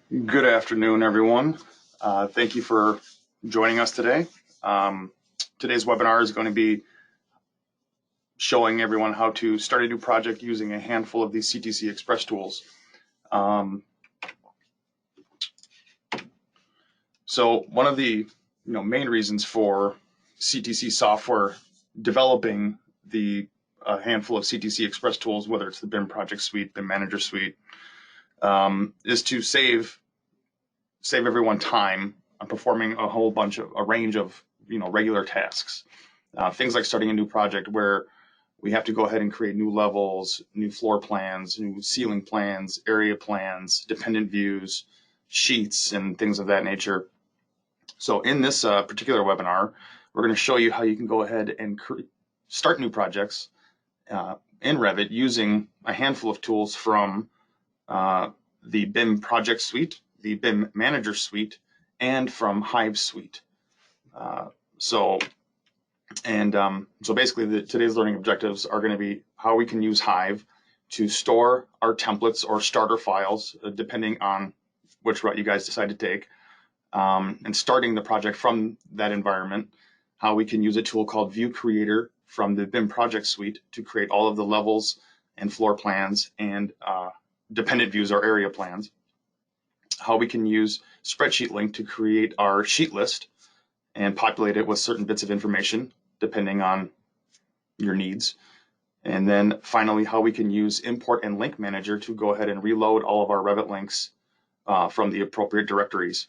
Good afternoon, everyone. Thank you for joining us today. Today's webinar is going to be showing everyone how to start a new project using a handful of these CTC Express tools. So one of the main reasons for CTC Software developing the handful of CTC Express tools, whether it's the BIM Project Suite, BIM Manager Suite, is to save everyone time on performing a range of regular tasks. Things like starting a new project where we have to go ahead and create new levels, new floor plans, new ceiling plans, area plans, dependent views, sheets, and things of that nature. So in this particular webinar, we're going to show you how you can go ahead and start new projects in Revit using a handful of tools from the BIM Project Suite, the BIM Manager Suite, and from Hive Suite. So basically today's learning objectives are going to be how we can use Hive to store our templates or starter files, depending on which route you guys decide to take, and starting the project from that environment, how we can use a tool called View Creator from the BIM Project Suite to create all of the levels and floor plans and dependent views or area plans, how we can use Spreadsheet Link to create our sheet list and populate it with certain bits of information depending on your needs. And then finally, how we can use Import and Link Manager to go ahead and reload all of our Revit links from the appropriate directories.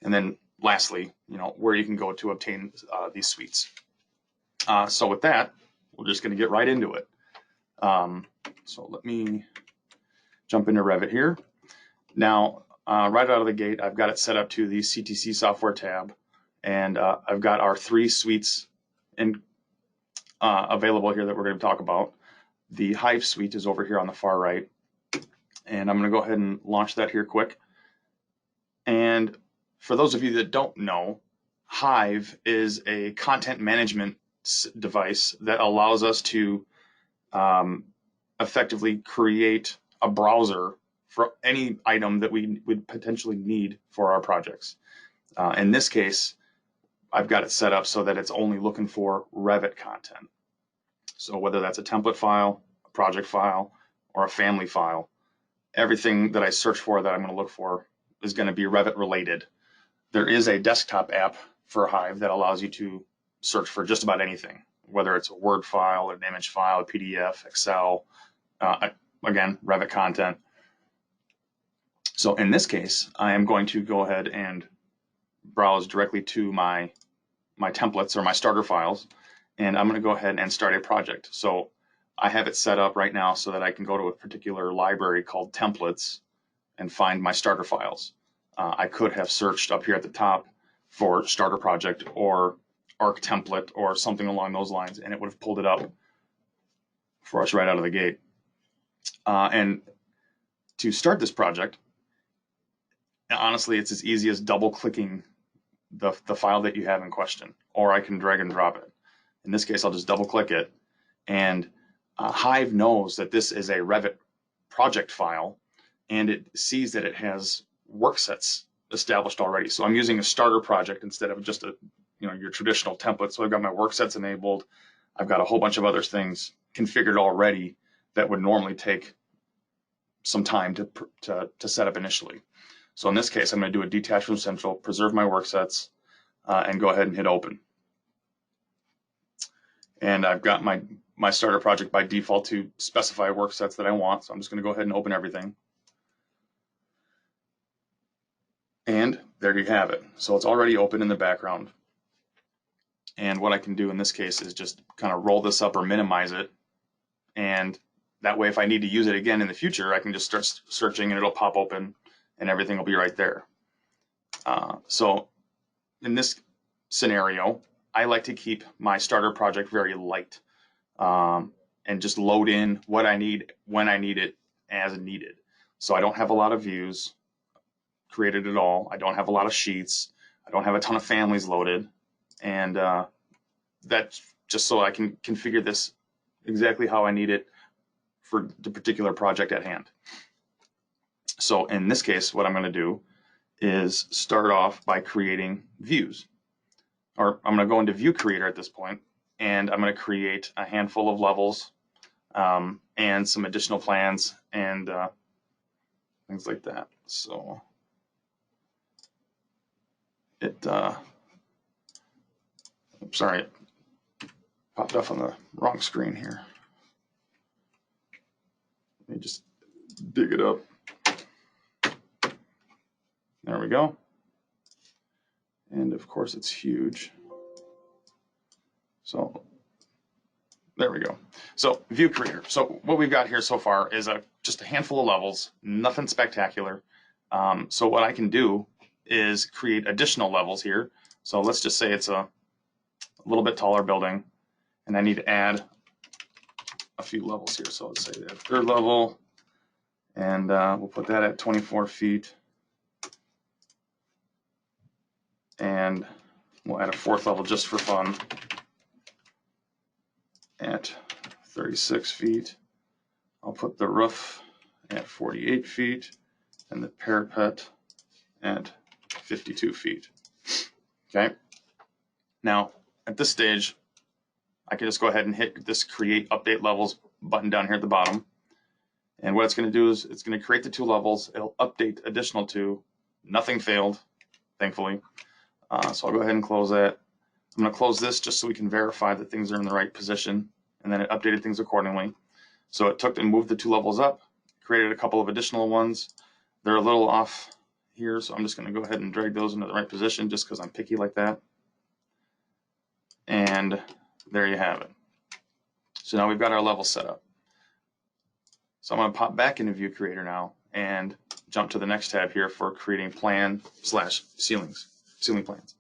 And then lastly, where you can go to obtain these suites. So with that, we're just going to get right into it. So let me jump into Revit here. Now, right out of the gate, I've got it set up to the CTC Software tab, and I've got our 3 suites available here that we're going to talk about. The Hive suite is over here on the far right, and I'm going to go ahead and launch that here quick. And for those of you that don't know, Hive is a content management device that allows us to effectively create a browser for any item that we would potentially need for our projects. In this case, I've got it set up so that it's only looking for Revit content. So whether that's a template file, a project file, or a family file, everything that I search for that I'm going to look for is going to be Revit related. There is a desktop app for Hive that allows you to search for just about anything, whether it's a Word file, an image file, a PDF, Excel, again, Revit content. So in this case, I am going to go ahead and browse directly to my templates or my starter files, and I'm going to go ahead and start a project. So I have it set up right now so that I can go to a particular library called templates and find my starter files. I could have searched up here at the top for starter project or ARC template or something along those lines, and it would have pulled it up for us right out of the gate. And to start this project, honestly, it's as easy as double clicking the file that you have in question, or I can drag and drop it. In this case, I'll just double click it, and Hive knows that this is a Revit project file, and it sees that it has work sets established already. So I'm using a starter project instead of just your traditional template. So I've got my work sets enabled. I've got a whole bunch of other things configured already that would normally take some time to set up initially. So in this case, I'm going to do a detach from central, preserve my work sets, and go ahead and hit open. And I've got my starter project by default to specify work sets that I want. So I'm just going to go ahead and open everything. And there you have it. So it's already open in the background. And what I can do in this case is just kind of roll this up or minimize it. And that way, if I need to use it again in the future, I can just start searching and it'll pop open and everything will be right there. So in this scenario, I like to keep my starter project very light and just load in what I need when I need it as needed. So I don't have a lot of views created at all. I don't have a lot of sheets. I don't have a ton of families loaded. And that's just so I can configure this exactly how I need it for the particular project at hand. So in this case, what I'm going to do is start off by creating views. Or I'm going to go into View Creator at this point, and I'm going to create a handful of levels and some additional plans and things like that. So sorry, it popped off on the wrong screen here. Let me just dig it up. There we go. And of course it's huge. So there we go. So View Creator. So what we've got here so far is just a handful of levels, nothing spectacular. So what I can do is create additional levels here. So let's just say it's a little bit taller building, and I need to add a few levels here. So let's say that third level, and we'll put that at 24 feet. And we'll add a fourth level just for fun at 36 feet. I'll put the roof at 48 feet and the parapet at 52 feet. Okay. Now, at this stage, I can just go ahead and hit this Create Update Levels button down here at the bottom. And what it's going to do is it's going to create the two levels. It'll update additional two. Nothing failed, thankfully. So I'll go ahead and close that. I'm going to close this just so we can verify that things are in the right position, and then it updated things accordingly. So it took and moved the two levels up, created a couple of additional ones. They're a little off here, so I'm just going to go ahead and drag those into the right position just because I'm picky like that. And there you have it. So now we've got our level set up. So I'm going to pop back into View Creator now and jump to the next tab here for creating plan/ceiling plans.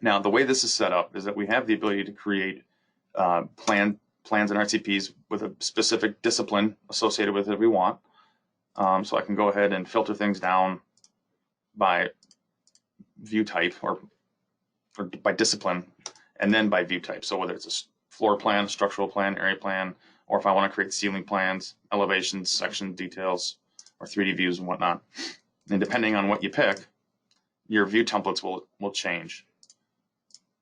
Now, the way this is set up is that we have the ability to create plans and RCPs with a specific discipline associated with it if we want. So I can go ahead and filter things down by view type or by discipline, and then by view type. So whether it's a floor plan, structural plan, area plan, or if I want to create ceiling plans, elevations, section details, or 3D views and whatnot. And depending on what you pick, your view templates will change.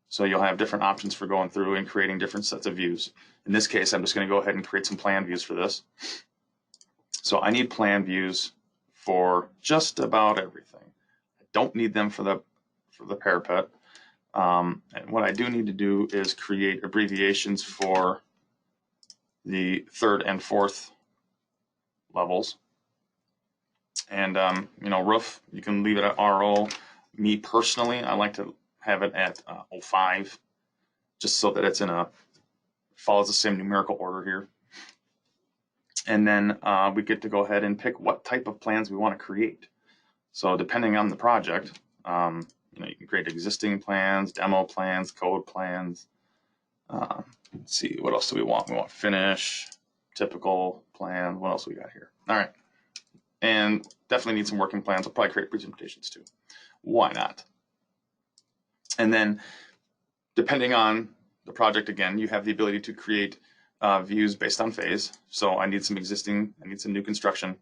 So you'll have different options for going through and creating different sets of views. In this case, I'm just going to go ahead and create some plan views for this. So I need plan views for just about everything. I don't need them for the parapet. And what I do need to do is create abbreviations for the third and fourth levels. And roof, you can leave it at RO. Me personally, I like to have it at 05, just so that it's follows the same numerical order here. And then we get to go ahead and pick what type of plans we want to create. So depending on the project, you can create existing plans, demo plans, code plans. Let's see, what else do we want? We want finish, typical plan. What else we got here? All right. And definitely need some working plans. I'll probably create presentations too. Why not? And then depending on the project, again, you have the ability to create views based on phase. So I need some new construction.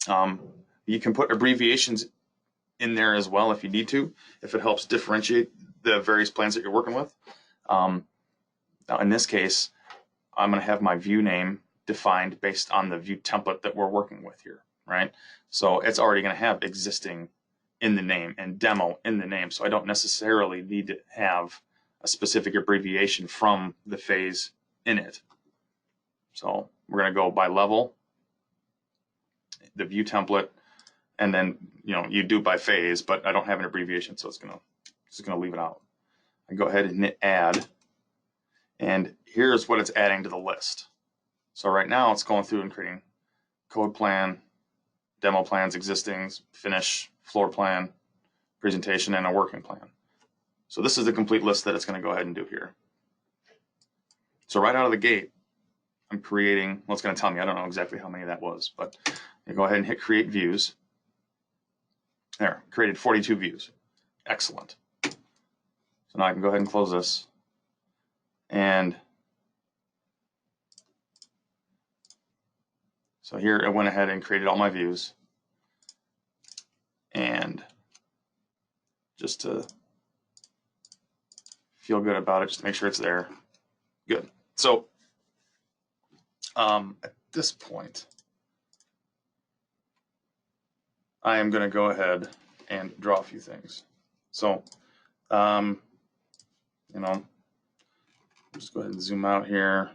You can put abbreviations in there as well if you need to, if it helps differentiate the various plans that you're working with. Now in this case, I'm going to have my view name defined based on the view template that we're working with here, right? So it's already going to have existing in the name and demo in the name. So I don't necessarily need to have a specific abbreviation from the phase in it. So we're going to go by level, the view template, and then you do by phase, but I don't have an abbreviation, so it's gonna leave it out. I go ahead and hit add, and here's what it's adding to the list. So right now it's going through and creating code plan, demo plans, existings, finish, floor plan, presentation, and a working plan. So this is the complete list that it's going to go ahead and do here. So right out of the gate, I'm creating, well, it's going to tell me, I don't know exactly how many that was, but you go ahead and hit create views. There, created 42 views. Excellent. So now I can go ahead and close this. And So here I went ahead and created all my views, and just to feel good about it, just to make sure it's there. Good. So at this point, I am going to go ahead and draw a few things. So, you know, just go ahead and zoom out here.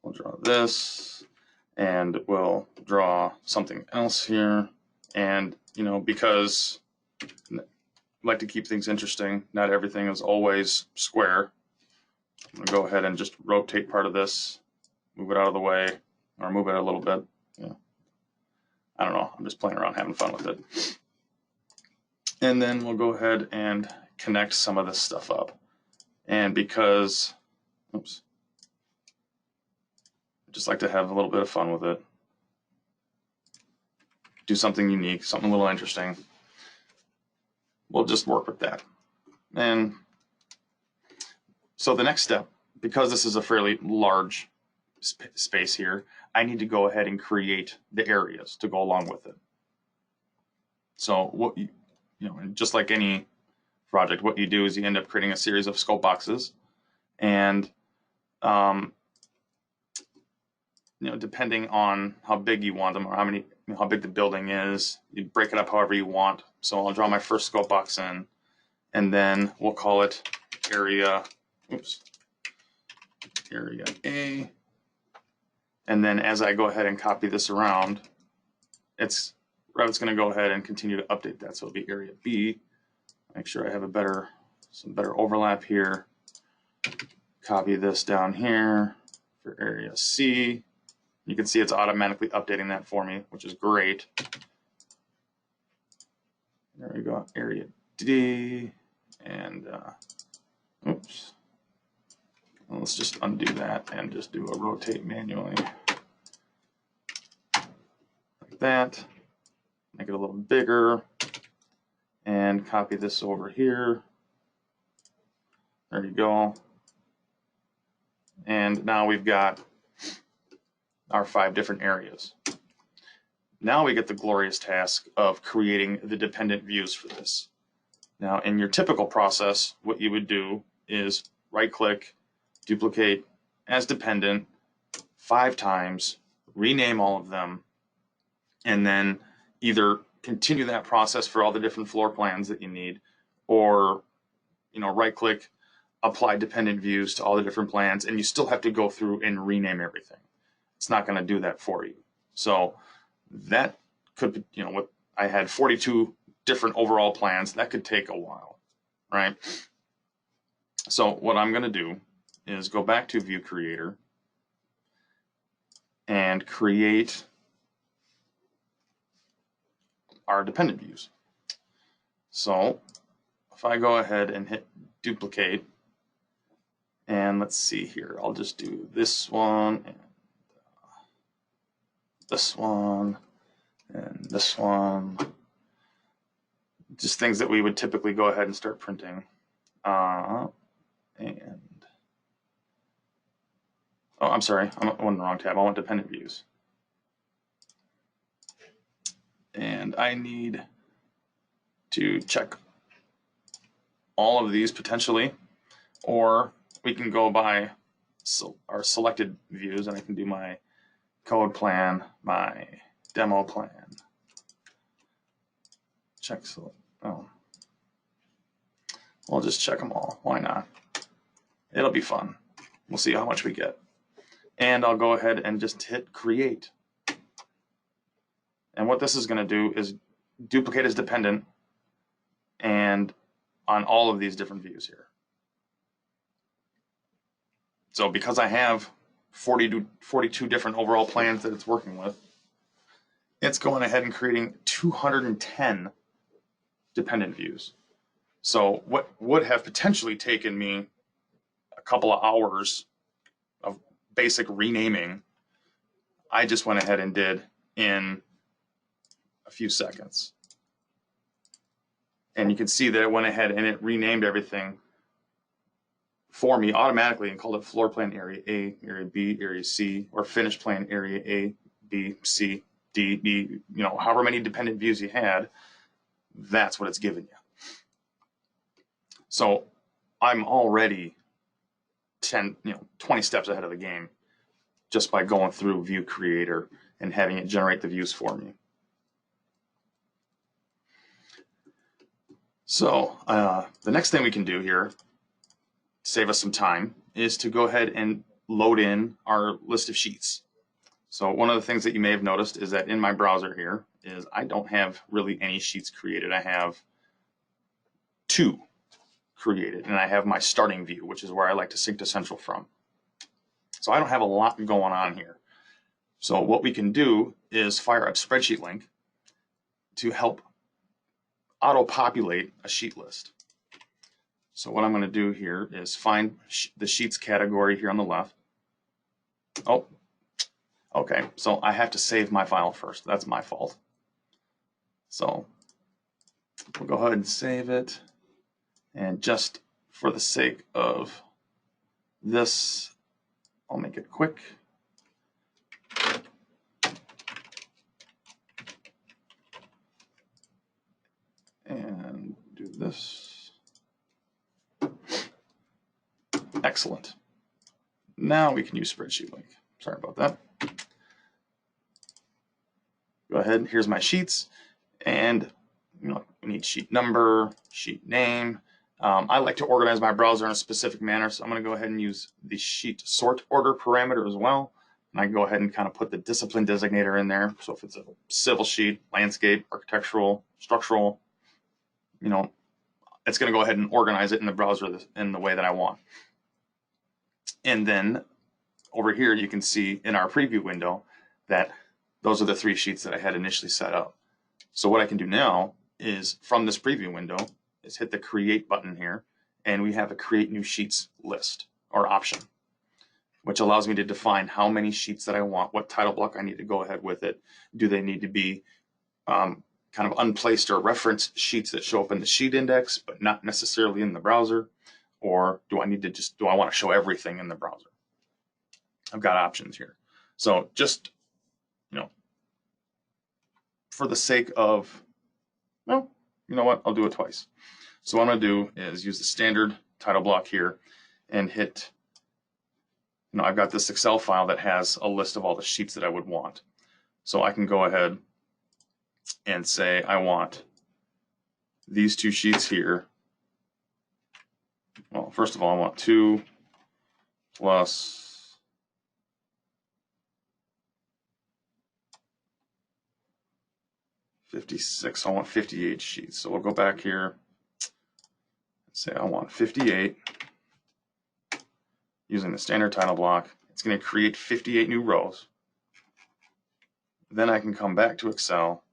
We'll draw this, and we'll draw something else here. And, you know, because I like to keep things interesting, not everything is always square. I'm going to go ahead and just rotate part of this, move it out of the way, or move it a little bit. Yeah. I don't know. I'm just playing around, having fun with it. And then we'll go ahead and connect some of this stuff up. And because, oops, I just like to have a little bit of fun with it. Do something unique, something a little interesting. We'll just work with that. And so the next step, because this is a fairly large space here, I need to go ahead and create the areas to go along with it. So what you know, and just like any project, what you do is you end up creating a series of scope boxes, and you know, depending on how big you want them or how big the building is, you break it up however you want. So I'll draw my first scope box in, and then we'll call it area. Oops. Area A. And then as I go ahead and copy this around, Revit's going to go ahead and continue to update that. So it'll be area B. Make sure I have some better overlap here. Copy this down here for area C. You can see it's automatically updating that for me, which is great. There we go, area D. And oops. Well, let's just undo that and just do a rotate manually. Like that. Make it a little bigger. And copy this over here. There you go. And now we've got our 5 different areas. Now we get the glorious task of creating the dependent views for this. Now, in your typical process, what you would do is right-click, duplicate as dependent 5 times, rename all of them, and then either continue that process for all the different floor plans that you need, or, you know, right-click, apply dependent views to all the different plans, and you still have to go through and rename everything. It's not going to do that for you. So that could, you know, I had 42 different overall plans. That could take a while, right? So what I'm going to do is go back to View Creator and create our dependent views. So if I go ahead and hit duplicate, and let's see here, I'll just do this one and this one and this one. Just things that we would typically go ahead and start printing. And oh, I'm sorry, I'm on the wrong tab. I want dependent views. And I need to check all of these potentially, or we can go by our selected views, and I can do my code plan, my demo plan. Check select. Oh, we'll just check them all. Why not? It'll be fun. We'll see how much we get. And I'll go ahead and just hit create. And what this is going to do is duplicate as dependent and on all of these different views here. So because I have 42 different overall plans that it's working with, it's going ahead and creating 210 dependent views. So what would have potentially taken me a couple of hours of basic renaming, I just went ahead and did in a few seconds. And you can see that it went ahead and it renamed everything for me automatically and called it floor plan area A, area B, area C, or finished plan area A, B, C, D, E, however many dependent views you had, that's what it's giving you. So I'm already 10, 20 steps ahead of the game just by going through View Creator and having it generate the views for me. So the next thing we can do here, save us some time, is to go ahead and load in our list of sheets. So one of the things that you may have noticed is that in my browser here is I don't have really any sheets created. I have 2 created, and I have my starting view, which is where I like to sync to Central from. So I don't have a lot going on here. So what we can do is fire up Spreadsheet Link to help auto-populate a sheet list. So what I'm going to do here is find the Sheets category here on the left. Oh, okay, so I have to save my file first. That's my fault. So we'll go ahead and save it. And just for the sake of this, I'll make it quick. And do this. Excellent. Now we can use Spreadsheet Link. Sorry about that. Go ahead, here's my sheets, and we need sheet number, sheet name. I like to organize my browser in a specific manner, so I'm going to go ahead and use the sheet sort order parameter as well. And I can go ahead and kind of put the discipline designator in there. So if it's a civil sheet, landscape, architectural, structural, it's going to go ahead and organize it in the browser in the way that I want. And then over here, you can see in our preview window that those are the 3 sheets that I had initially set up. So what I can do now is from this preview window is hit the create button here, and we have a create new sheets list or option, which allows me to define how many sheets that I want, what title block I need to go ahead with it. Do they need to be kind of unplaced or reference sheets that show up in the sheet index, but not necessarily in the browser? Or do I want to show everything in the browser? I've got options here. So just, for the sake of, well, you know what, I'll do it twice. So what I'm going to do is use the standard title block here and hit, I've got this Excel file that has a list of all the sheets that I would want. So I can go ahead and say I want these 2 sheets here. Well, first of all, I want 2 plus 56. I want 58 sheets. So we'll go back here and say I want 58. Using the standard title block, it's going to create 58 new rows. Then I can come back to Excel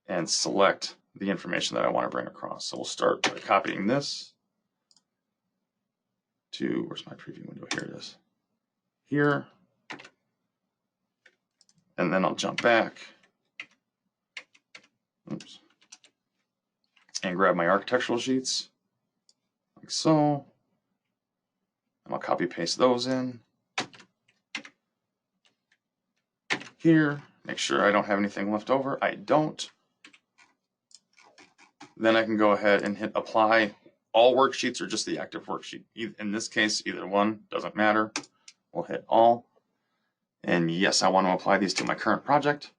and select the information that I want to bring across. So we'll start by copying this to, where's my preview window? Here it is. Here. And then I'll jump back. Oops. And grab my architectural sheets, like so. And I'll copy paste those in. Here, make sure I don't have anything left over. I don't. Then I can go ahead and hit apply all worksheets or just the active worksheet. In this case, either one, doesn't matter. We'll hit all. And yes, I want to apply these to my current project.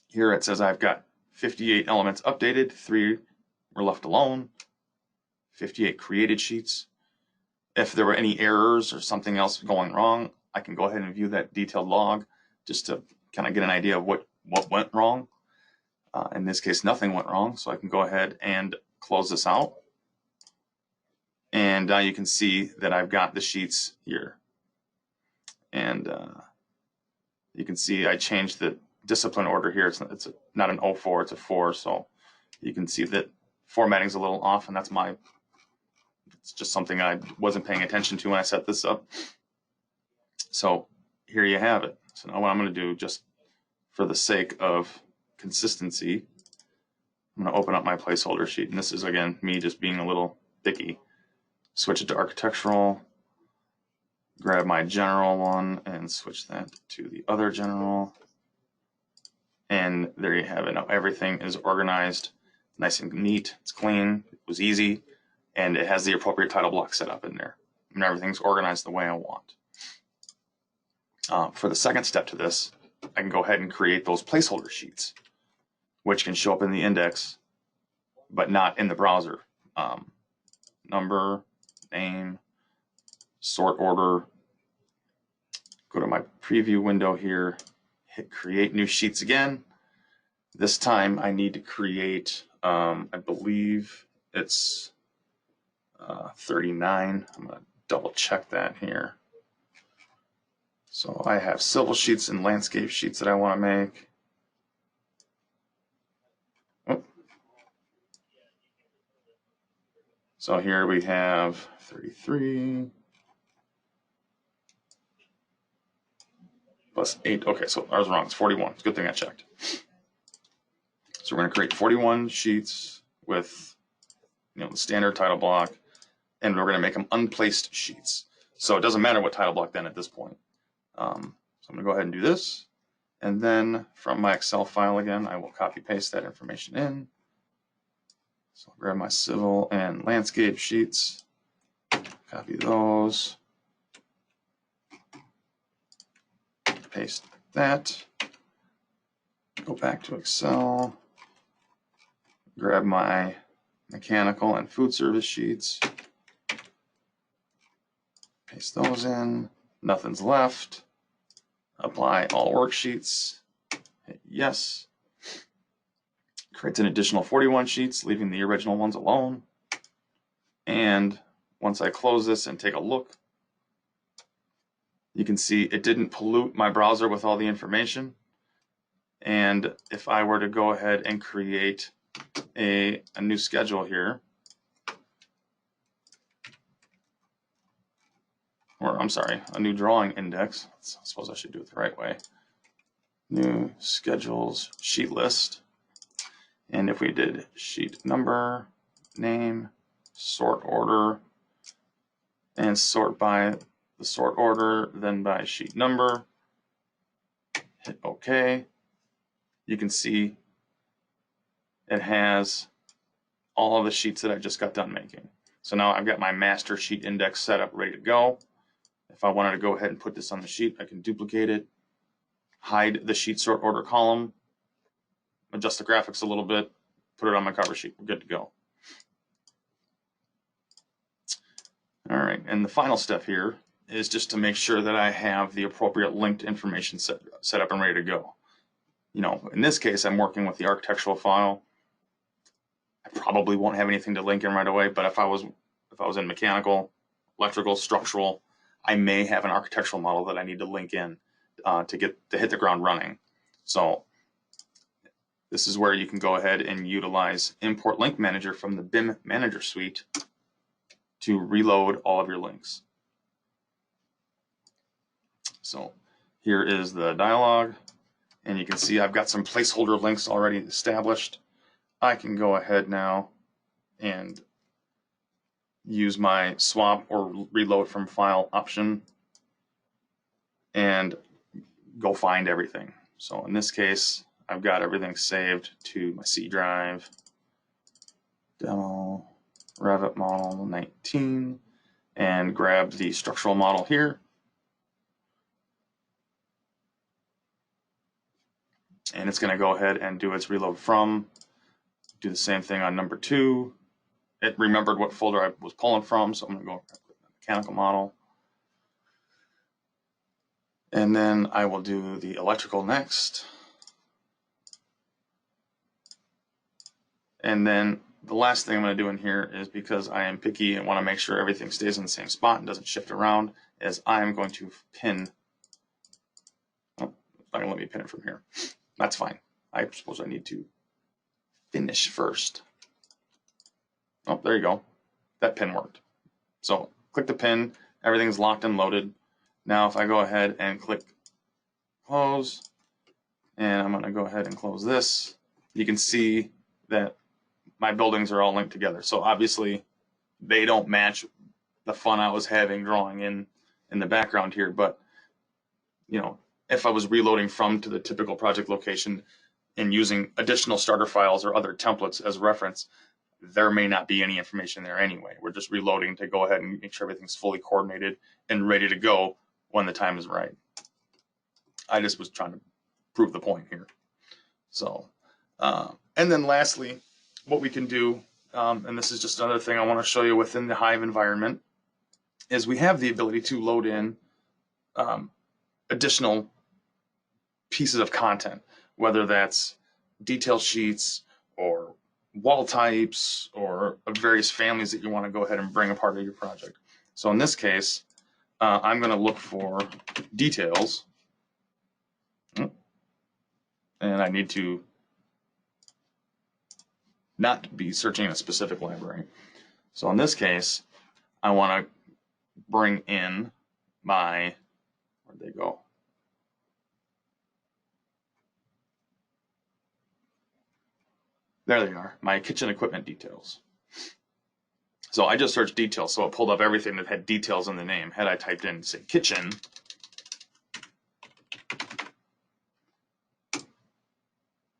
Here it says I've got 58 elements updated, 3 were left alone, 58 created sheets. If there were any errors or something else going wrong, I can go ahead and view that detailed log just to kind of get an idea of what went wrong. In this case, nothing went wrong, so I can go ahead and close this out. And you can see that I've got the sheets here. And you can see I changed the discipline order here. It's not an 04, it's a 4. So you can see that formatting's a little off, and it's just something I wasn't paying attention to when I set this up. So here you have it. So now what I'm going to do, just for the sake of consistency, I'm going to open up my placeholder sheet. And this is, again, me just being a little picky. Switch it to architectural. grab my general one and switch that to the other general. And there you have it. Now everything is organized, nice and neat. It's clean. It was easy. And it has the appropriate title block set up in there. And everything's organized the way I want. For the second step to this, I can go ahead and create those placeholder sheets, which can show up in the index, but not in the browser. Number, name, sort order. Go to my preview window here, hit create new sheets again. This time I need to create, I believe it's 39. I'm going to double check that here. So I have civil sheets and landscape sheets that I want to make. Oh. So here we have 33 plus 8. Okay, so I was wrong. It's 41. It's a good thing I checked. So we're going to create 41 sheets with the standard title block, and we're going to make them unplaced sheets. So it doesn't matter what title block then at this point. So I'm going to go ahead and do this. And then from my Excel file again, I will copy paste that information in. So I'll grab my civil and landscape sheets, copy those, paste that, go back to Excel, grab my mechanical and food service sheets, paste those in, nothing's left, apply all worksheets, hit yes, creates an additional 41 sheets, leaving the original ones alone. And once I close this and take a look, you can see it didn't pollute my browser with all the information. And if I were to go ahead and create a new schedule here, or I'm sorry, a new drawing index. I suppose I should do it the right way. New schedules sheet list. And if we did sheet number, name, sort order, and sort by the sort order, then by sheet number, hit OK. You can see it has all of the sheets that I just got done making. So now I've got my master sheet index set up, ready to go. If I wanted to go ahead and put this on the sheet, I can duplicate it, hide the sheet sort order column, adjust the graphics a little bit, put it on my cover sheet. We're good to go. All right, and the final step here is just to make sure that I have the appropriate linked information set up and ready to go. In this case, I'm working with the architectural file. I probably won't have anything to link in right away, but if I was in mechanical, electrical, structural, I may have an architectural model that I need to link in to hit the ground running. So this is where you can go ahead and utilize Import Link Manager from the BIM Manager Suite to reload all of your links. So here is the dialog, and you can see I've got some placeholder links already established. I can go ahead now and use my swap or reload from file option and go find everything. So in this case, I've got everything saved to my C drive, demo, Revit model 19, and grab the structural model here. And it's going to go ahead and do its reload from. Do the same thing on number 2. It remembered what folder I was pulling from, so I'm going to go with the mechanical model. And then I will do the electrical next. And then the last thing I'm going to do in here is, because I am picky and want to make sure everything stays in the same spot and doesn't shift around, is I'm going to pin. Oh, it's not going to let me pin it from here. That's fine. I suppose I need to finish first. Oh, there you go. That pin worked. So click the pin. Everything's locked and loaded. Now if I go ahead and click close, and I'm going to go ahead and close this, you can see that my buildings are all linked together. So obviously they don't match the fun I was having drawing in in the background here, but you know, if I was reloading from to the typical project location and using additional starter files or other templates as reference, there may not be any information there anyway. We're just reloading to go ahead and make sure everything's fully coordinated and ready to go when the time is right. I just was trying to prove the point here. So, and then lastly, what we can do, and this is just another thing I want to show you within the Hive environment, is we have the ability to load in additional pieces of content, whether that's detail sheets or wall types or various families that you want to go ahead and bring a part of your project. So in this case, I'm going to look for details, and I need to not be searching in a specific library. So in this case, I want to bring in my, where'd they go? There they are, my kitchen equipment details. So I just searched details, so it pulled up everything that had details in the name. Had I typed in, say, kitchen,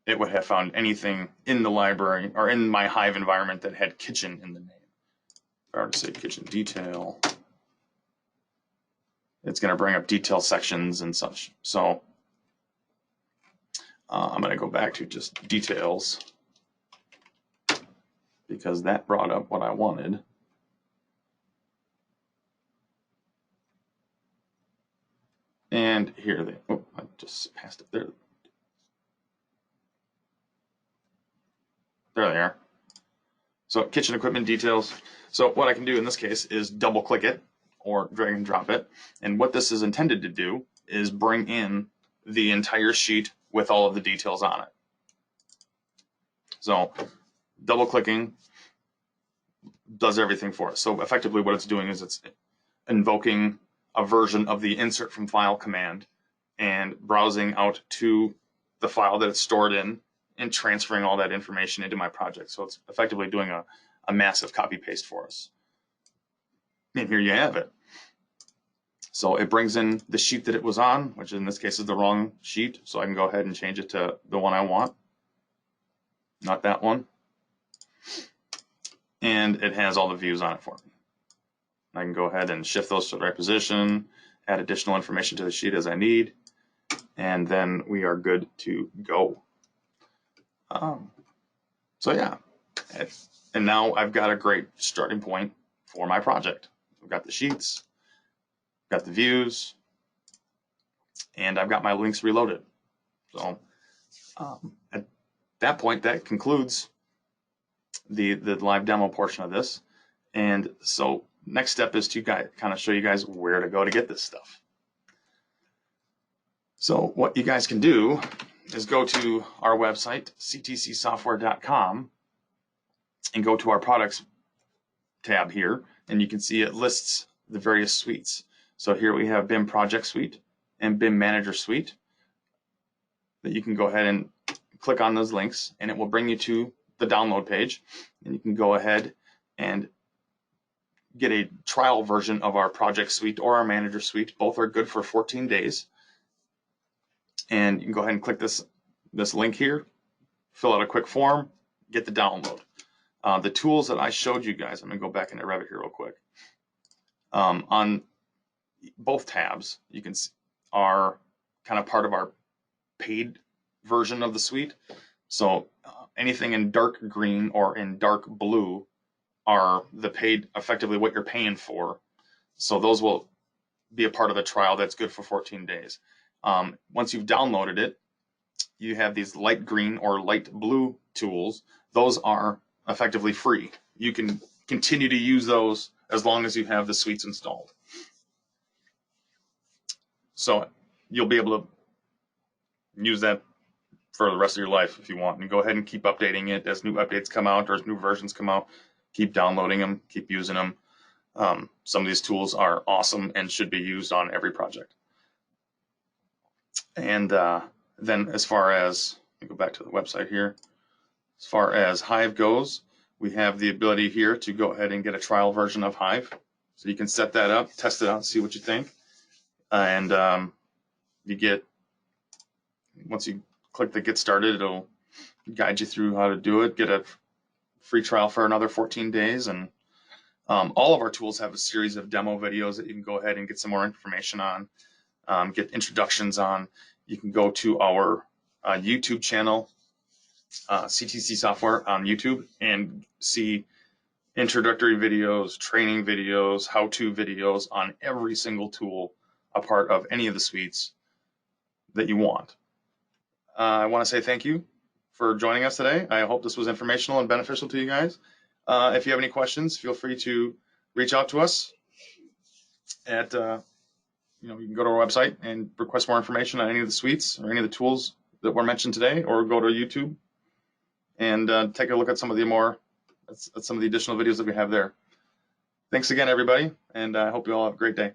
it would have found anything in the library or in my Hive environment that had kitchen in the name. If I were to say kitchen detail, it's going to bring up detail sections and such. So I'm going to go back to just details, because that brought up what I wanted. And here they, oh, I just passed it there. There they are. So kitchen equipment details. So what I can do in this case is double click it or drag and drop it. And what this is intended to do is bring in the entire sheet with all of the details on it. So double clicking does everything for us. So effectively what it's doing is it's invoking a version of the insert from file command and browsing out to the file that it's stored in and transferring all that information into my project. So it's effectively doing a massive copy paste for us. And here you have it. So it brings in the sheet that it was on, which in this case is the wrong sheet. So I can go ahead and change it to the one I want, not that one. And it has all the views on it for me. I can go ahead and shift those to the right position, add additional information to the sheet as I need, and then we are good to go. So yeah, and now I've got a great starting point for my project. I've got the sheets, got the views, and I've got my links reloaded. So at that point, that concludes the live demo portion of this. And so next step is to kind of show you guys where to go to get this stuff. So what you guys can do is go to our website, ctcsoftware.com, and go to our products tab here, and you can see it lists the various suites. So here we have BIM Project Suite and BIM Manager Suite that you can go ahead and click on those links, and it will bring you to the download page, and you can go ahead and get a trial version of our Project Suite or our Manager Suite. Both are good for 14 days. And you can go ahead and click this link here, fill out a quick form, get the download. The tools that I showed you guys, I'm going to go back into Revit here real quick. On both tabs, you can see are kind of part of our paid version of the suite. So anything in dark green or in dark blue are the paid, effectively what you're paying for. So those will be a part of the trial that's good for 14 days. Once you've downloaded it, you have these light green or light blue tools. Those are effectively free. You can continue to use those as long as you have the suites installed. So you'll be able to use that for the rest of your life if you want, and go ahead and keep updating it as new updates come out or as new versions come out. Keep downloading them, keep using them. Some of these tools are awesome and should be used on every project. And then as far as, let me go back to the website here. As far as Hive goes, we have the ability here to go ahead and get a trial version of Hive. So you can set that up, test it out, see what you think. and you get, once you click the Get Started, it'll guide you through how to do it. Get a free trial for another 14 days, and all of our tools have a series of demo videos that you can go ahead and get some more information on, get introductions on. You can go to our YouTube channel, CTC Software on YouTube, and see introductory videos, training videos, how-to videos on every single tool, a part of any of the suites that you want. I want to say thank you for joining us today. I hope this was informational and beneficial to you guys. If you have any questions, feel free to reach out to us at, you can go to our website and request more information on any of the suites or any of the tools that were mentioned today, or go to YouTube and take a look at some of the additional videos that we have there. Thanks again, everybody, and I hope you all have a great day.